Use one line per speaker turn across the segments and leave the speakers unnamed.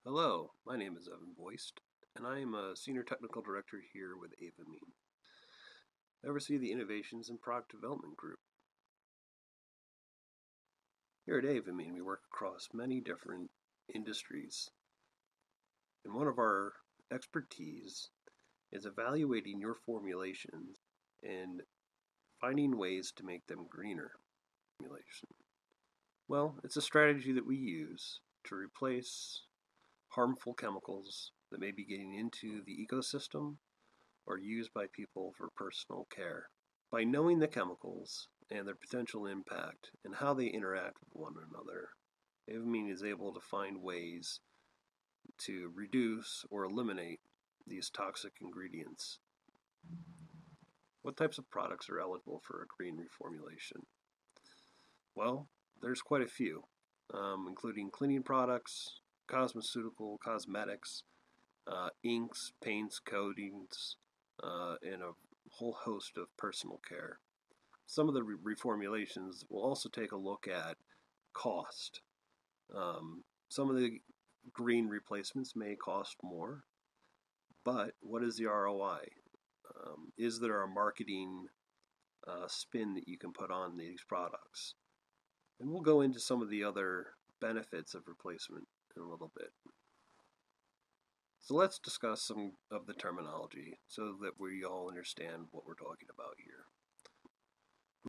Hello, my name is Boyst, and I am a Senior Technical Director here with Avomeen. I oversee the Innovations and Product Development Group. Here at Avomeen, we work across many different industries, and one of our expertise is evaluating your formulations and finding ways to make them greener. Well, it's a strategy that we use to replace harmful chemicals that may be getting into the ecosystem or used by people for personal care. By knowing the chemicals and their potential impact and how they interact with one another, Avomeen is able to find ways to reduce or eliminate these toxic ingredients. What types of products are eligible for a green reformulation? Well, there's quite a few, including cleaning products, cosmetics, inks, paints, coatings, and a whole host of personal care. Some of the reformulations will also take a look at cost. Some of the green replacements may cost more, but what is the ROI? Is there a marketing spin that you can put on these products? And we'll go into some of the other benefits of replacement in a little bit. So let's discuss some of the terminology so that we all understand what we're talking about here.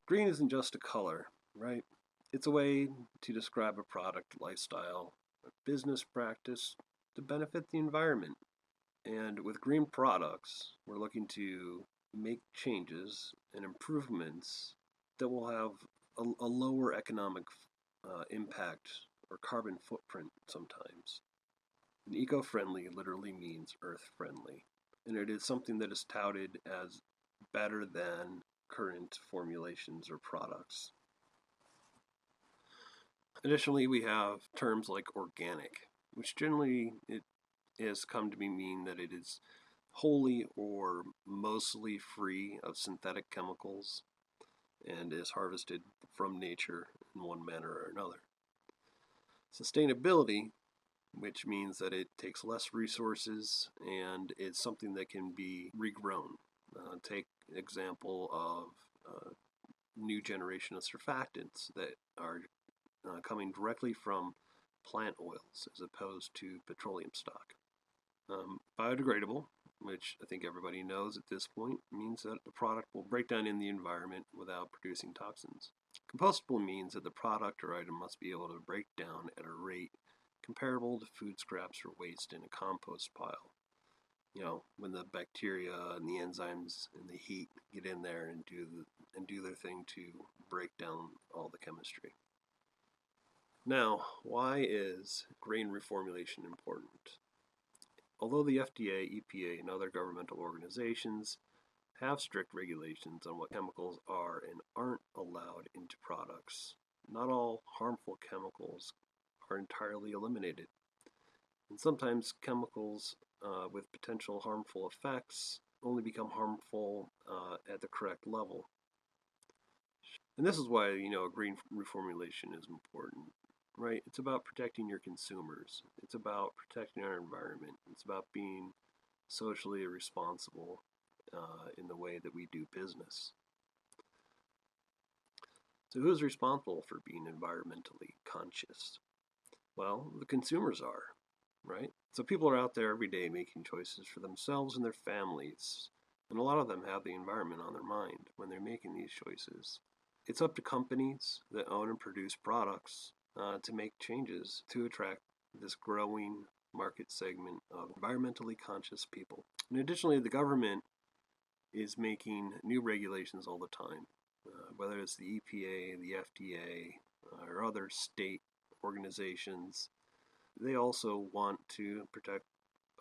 Green isn't just a color, right? It's a way to describe a product, lifestyle, a business practice to benefit the environment. And with green products, we're looking to make changes and improvements that will have a lower economic impact or carbon footprint sometimes. And eco-friendly literally means earth-friendly, and it is something that is touted as better than current formulations or products. Additionally, we have terms like organic, which generally it has come to mean that it is wholly or mostly free of synthetic chemicals and is harvested from nature in one manner or another. Sustainability, which means that it takes less resources and it's something that can be regrown. Take example of new generation of surfactants that are coming directly from plant oils as opposed to petroleum stock. Biodegradable, which I think everybody knows at this point, means that the product will break down in the environment without producing toxins. Compostable means that the product or item must be able to break down at a rate comparable to food scraps or waste in a compost pile. You know, when the bacteria and the enzymes and the heat get in there and do their thing to break down all the chemistry. Now, why is green reformulation important? Although the FDA, EPA, and other governmental organizations have strict regulations on what chemicals are and aren't allowed into products, not all harmful chemicals are entirely eliminated. And sometimes chemicals with potential harmful effects only become harmful at the correct level. And this is why, a green reformulation is important, right? It's about protecting your consumers. It's about protecting our environment. It's about being socially responsible in the way that we do business. So who's responsible for being environmentally conscious? Well, the consumers are, right? So people are out there every day making choices for themselves and their families, and a lot of them have the environment on their mind when they're making these choices. It's up to companies that own and produce products to make changes to attract this growing market segment of environmentally conscious people. And additionally, the government is making new regulations all the time, whether it's the EPA, the FDA, or other state organizations. They also want to protect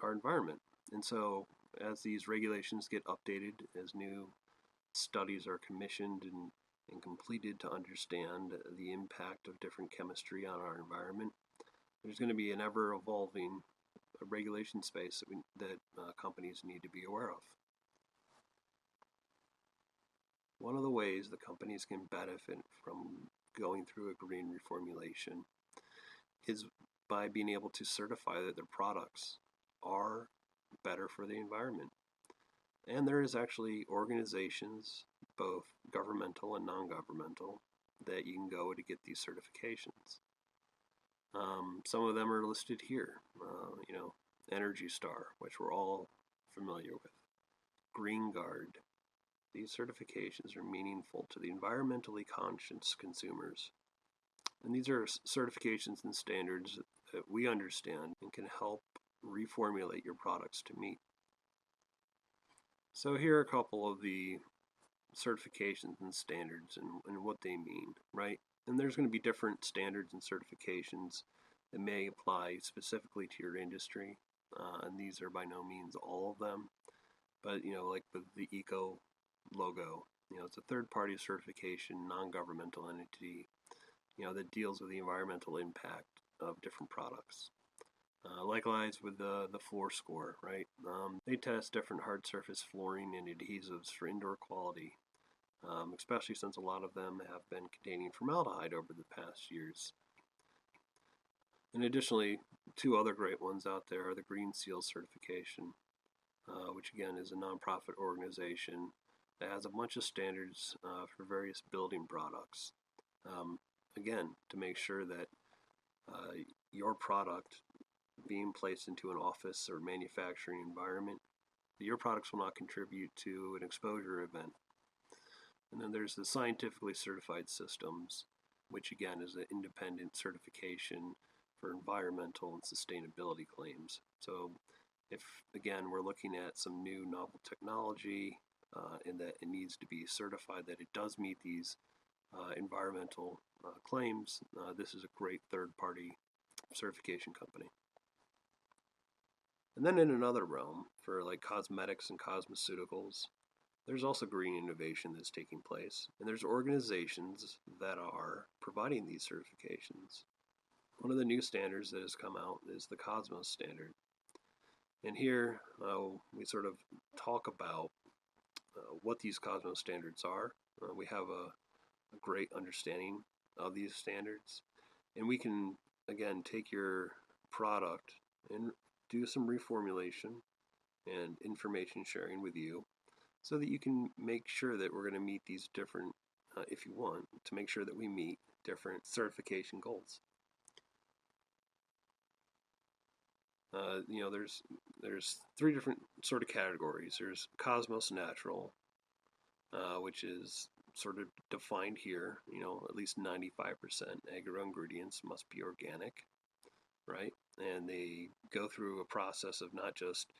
our environment. And so as these regulations get updated, as new studies are commissioned and completed to understand the impact of different chemistry on our environment, there's going to be an ever-evolving regulation space that companies need to be aware of. One of the ways the companies can benefit from going through a green reformulation is by being able to certify that their products are better for the environment. And there is actually organizations, both governmental and non-governmental, that you can go to get these certifications. Some of them are listed here. Energy Star, which we're all familiar with. Green Guard. These certifications are meaningful to the environmentally conscious consumers. And these are certifications and standards that we understand and can help reformulate your products to meet. So here are a couple of the certifications and standards and what they mean, right? And there's going to be different standards and certifications that may apply specifically to your industry. And these are by no means all of them. But, like the Eco logo, it's a third-party certification, non-governmental entity, that deals with the environmental impact of different products. Likewise with the floor score, right? They test different hard surface flooring and adhesives for indoor quality, especially since a lot of them have been containing formaldehyde over the past years. And additionally, two other great ones out there are the Green Seal certification, which again is a nonprofit organization that has a bunch of standards for various building products. Again, to make sure that your product being placed into an office or manufacturing environment, your products will not contribute to an exposure event. And then there's the scientifically certified systems, which again is an independent certification for environmental and sustainability claims. So if, again, we're looking at some new novel technology and that it needs to be certified that it does meet these environmental claims, this is a great third-party certification company. And then in another realm, for like cosmetics and cosmeceuticals, there's also green innovation that's taking place, and there's organizations that are providing these certifications. One of the new standards that has come out is the Cosmos standard. And here we sort of talk about what these Cosmos standards are. We have a great understanding of these standards, and we can, again, take your product and do some reformulation and information sharing with you so that you can make sure that we're going to meet these different, if you want, to make sure that we meet different certification goals. There's three different sort of categories. There's Cosmos Natural, which is sort of defined here. At least 95% agro ingredients must be organic, right? And they go through a process of not just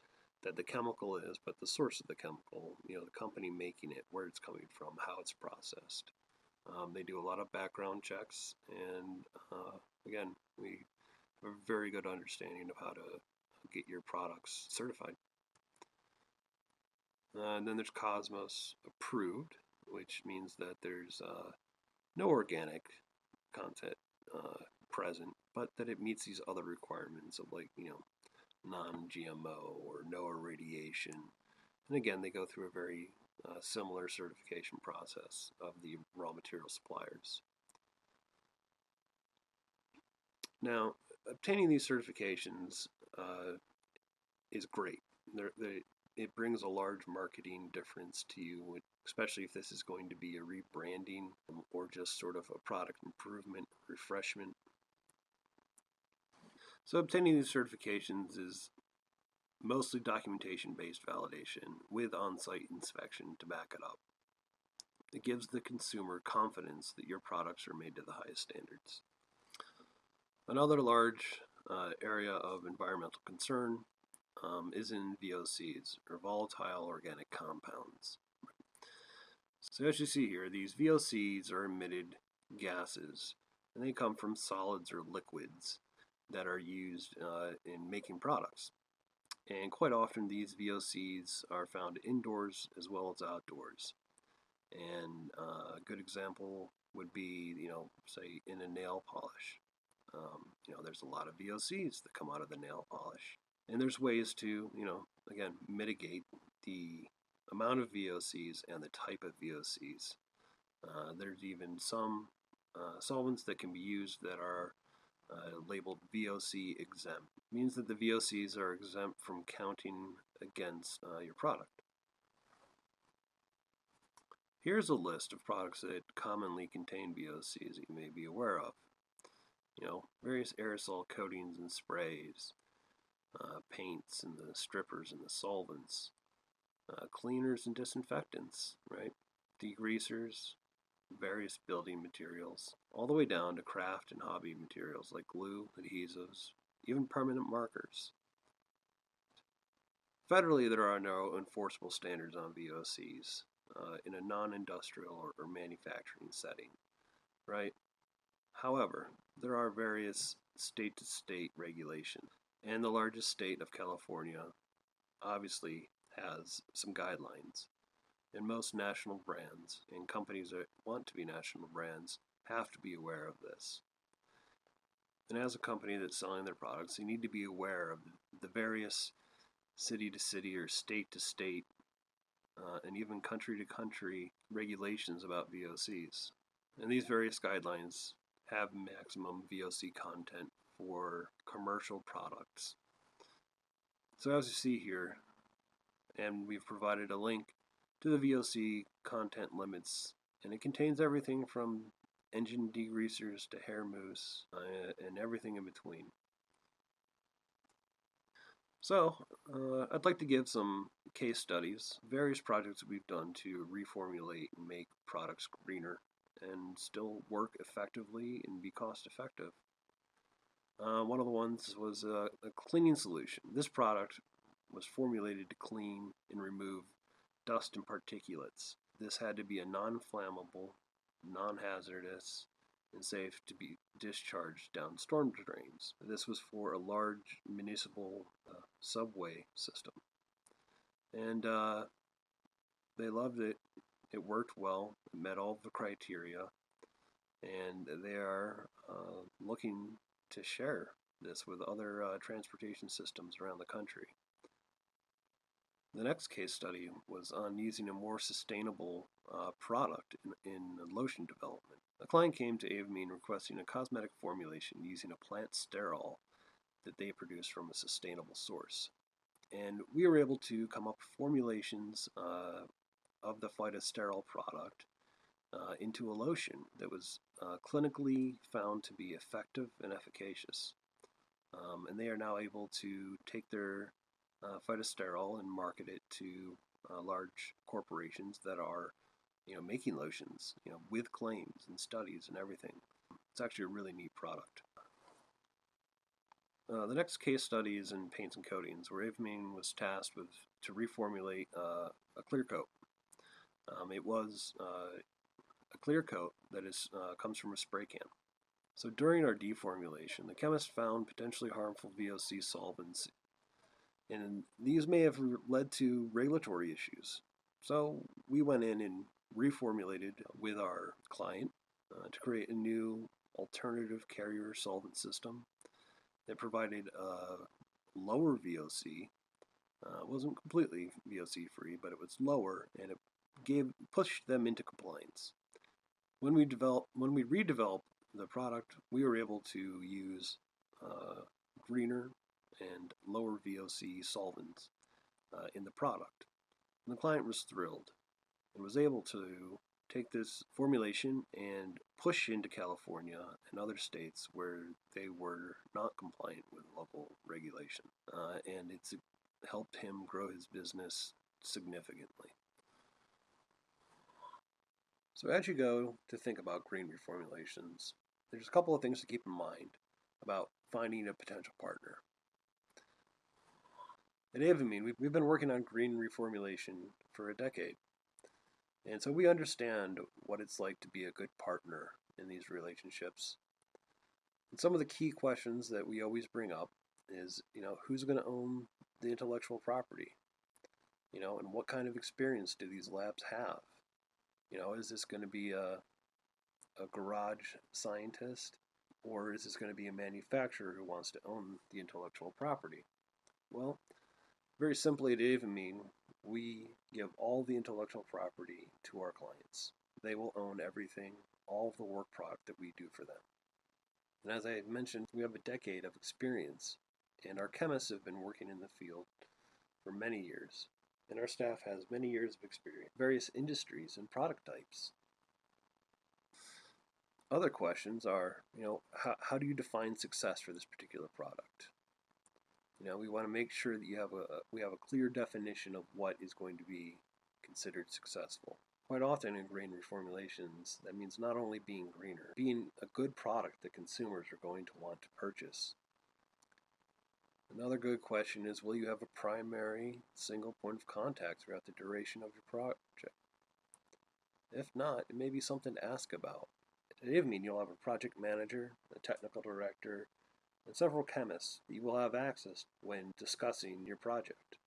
that the chemical is, but the source of the chemical, the company making it, where it's coming from, how it's processed. They do a lot of background checks, and again, we have a very good understanding of how to get your products certified. And then there's Cosmos Approved, which means that there's no organic content present, but that it meets these other requirements of non-GMO or no irradiation. And again, they go through a very similar certification process of the raw material suppliers. Now, obtaining these certifications is great. It brings a large marketing difference to you, especially if this is going to be a rebranding or just sort of a product improvement, refreshment. So obtaining these certifications is mostly documentation-based validation with on-site inspection to back it up. It gives the consumer confidence that your products are made to the highest standards. Another large area of environmental concern is in VOCs, or volatile organic compounds. So as you see here, these VOCs are emitted gases, and they come from solids or liquids that are used in making products. And quite often these VOCs are found indoors as well as outdoors. And a good example would be, say in a nail polish. There's a lot of VOCs that come out of the nail polish. And there's ways to, again, mitigate the amount of VOCs and the type of VOCs. There's even some solvents that can be used that are labeled VOC exempt. It means that the VOCs are exempt from counting against your product. Here's a list of products that commonly contain VOCs that you may be aware of. Various aerosol coatings and sprays, paints and the strippers and the solvents, cleaners and disinfectants, right? Degreasers, various building materials, all the way down to craft and hobby materials like glue, adhesives, even permanent markers. Federally, there are no enforceable standards on VOCs in a non-industrial or manufacturing setting, right? However, there are various state-to-state regulations, and the largest state of California obviously has some guidelines. And most national brands and companies that want to be national brands have to be aware of this. And as a company that's selling their products, they need to be aware of the various city to city or state to state and even country to country regulations about VOCs. And these various guidelines have maximum VOC content for commercial products. So as you see here, and we've provided a link to the VOC content limits, and it contains everything from engine degreasers to hair mousse and everything in between. So I'd like to give some case studies, various projects that we've done to reformulate and make products greener and still work effectively and be cost effective. One of the ones was a cleaning solution. This product was formulated to clean and remove dust and particulates. This had to be a non-flammable, non-hazardous, and safe to be discharged down storm drains. This was for a large municipal subway system. And they loved it. It worked well. It met all the criteria. And they are looking to share this with other transportation systems around the country. The next case study was on using a more sustainable product in lotion development. A client came to Avomeen requesting a cosmetic formulation using a plant sterol that they produced from a sustainable source. And we were able to come up with formulations of the phytosterol product into a lotion that was clinically found to be effective and efficacious. And they are now able to take their phytosterol and market it to large corporations that are, making lotions, with claims and studies and everything. It's actually a really neat product. The next case study is in paints and coatings, where Avomeen was tasked to reformulate a clear coat. It was a clear coat that comes from a spray can. So during our deformulation, the chemist found potentially harmful VOC solvents, and these may have led to regulatory issues. So we went in and reformulated with our client to create a new alternative carrier solvent system that provided a lower VOC. It wasn't completely VOC free, but it was lower, and it pushed them into compliance. When we redeveloped the product, we were able to use greener and lower VOC solvents in the product. And the client was thrilled and was able to take this formulation and push into California and other states where they were not compliant with local regulation. And it's helped him grow his business significantly. So as you go to think about green reformulations, there's a couple of things to keep in mind about finding a potential partner. At Avomeen, we've been working on green reformulation for a decade. And so we understand what it's like to be a good partner in these relationships. And some of the key questions that we always bring up is, who's going to own the intellectual property? And what kind of experience do these labs have? Is this going to be a garage scientist, or is this going to be a manufacturer who wants to own the intellectual property? Well, very simply at Avomeen, we give all the intellectual property to our clients. They will own everything, all of the work product that we do for them. And as I mentioned, we have a decade of experience, and our chemists have been working in the field for many years. And our staff has many years of experience in various industries and product types. Other questions are, how do you define success for this particular product? We want to make sure that we have a clear definition of what is going to be considered successful. Quite often in green reformulations, that means not only being greener, being a good product that consumers are going to want to purchase. Another good question is, will you have a primary single point of contact throughout the duration of your project? If not, it may be something to ask about. At Avomeen, you'll have a project manager, a technical director, and several chemists that you will have access when discussing your project.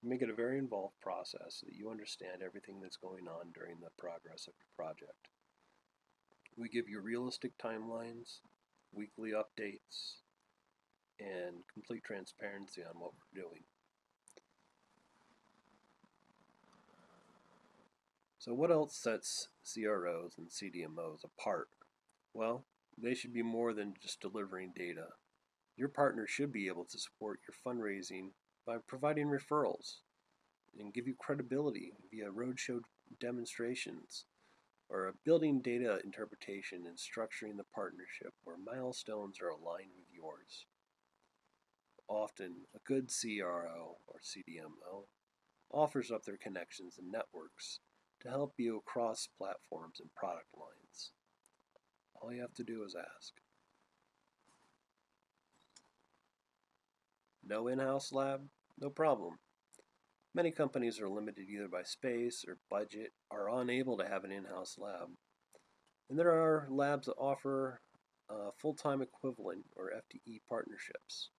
Make it a very involved process so that you understand everything that's going on during the progress of your project. We give you realistic timelines, weekly updates, and complete transparency on what we're doing. So what else sets CROs and CDMOs apart? Well, they should be more than just delivering data. Your partner should be able to support your fundraising by providing referrals and give you credibility via roadshow demonstrations or building data interpretation and structuring the partnership where milestones are aligned with yours. Often, a good CRO or CDMO offers up their connections and networks to help you across platforms and product lines. All you have to do is ask. No in-house lab? No problem. Many companies are limited either by space or budget, are unable to have an in-house lab. And there are labs that offer full-time equivalent or FTE partnerships.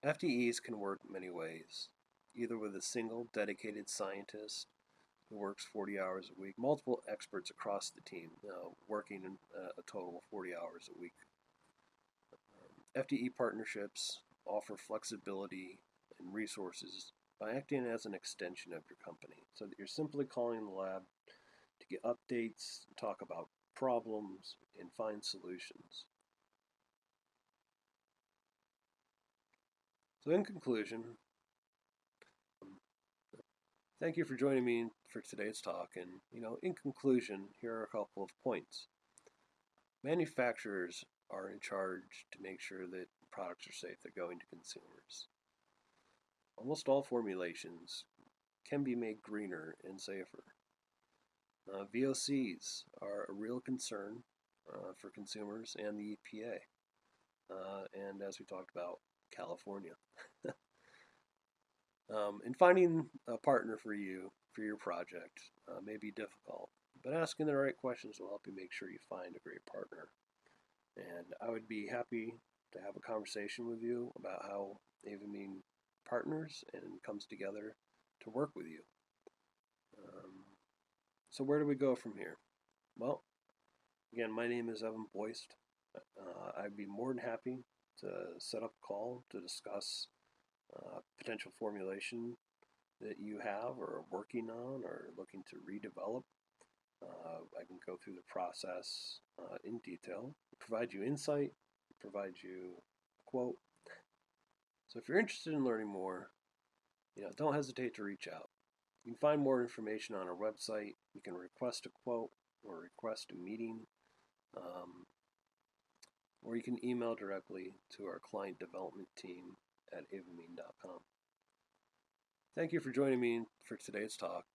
FTEs can work many ways, either with a single dedicated scientist who works 40 hours a week, multiple experts across the team working a total of 40 hours a week. FTE partnerships offer flexibility and resources by acting as an extension of your company, so that you're simply calling the lab to get updates, talk about problems, and find solutions. So in conclusion, thank you for joining me for today's talk. And, in conclusion, here are a couple of points. Manufacturers are in charge to make sure that products are safe that go into consumers. Almost all formulations can be made greener and safer. VOCs are a real concern for consumers and the EPA. And as we talked about, California. And finding a partner for your project may be difficult, but asking the right questions will help you make sure you find a great partner. And I would be happy to have a conversation with you about how Avomeen partners and comes together to work with you. So where do we go from here? Well, again, my name is Boyst. I'd be more than happy to set up a call to discuss potential formulation that you have or are working on or looking to redevelop. I can go through the process in detail, provide you insight, provide you a quote. So if you're interested in learning more, don't hesitate to reach out. You can find more information on our website. You can request a quote or request a meeting, or you can email directly to our client development team at avomeen.com. Thank you for joining me for today's talk.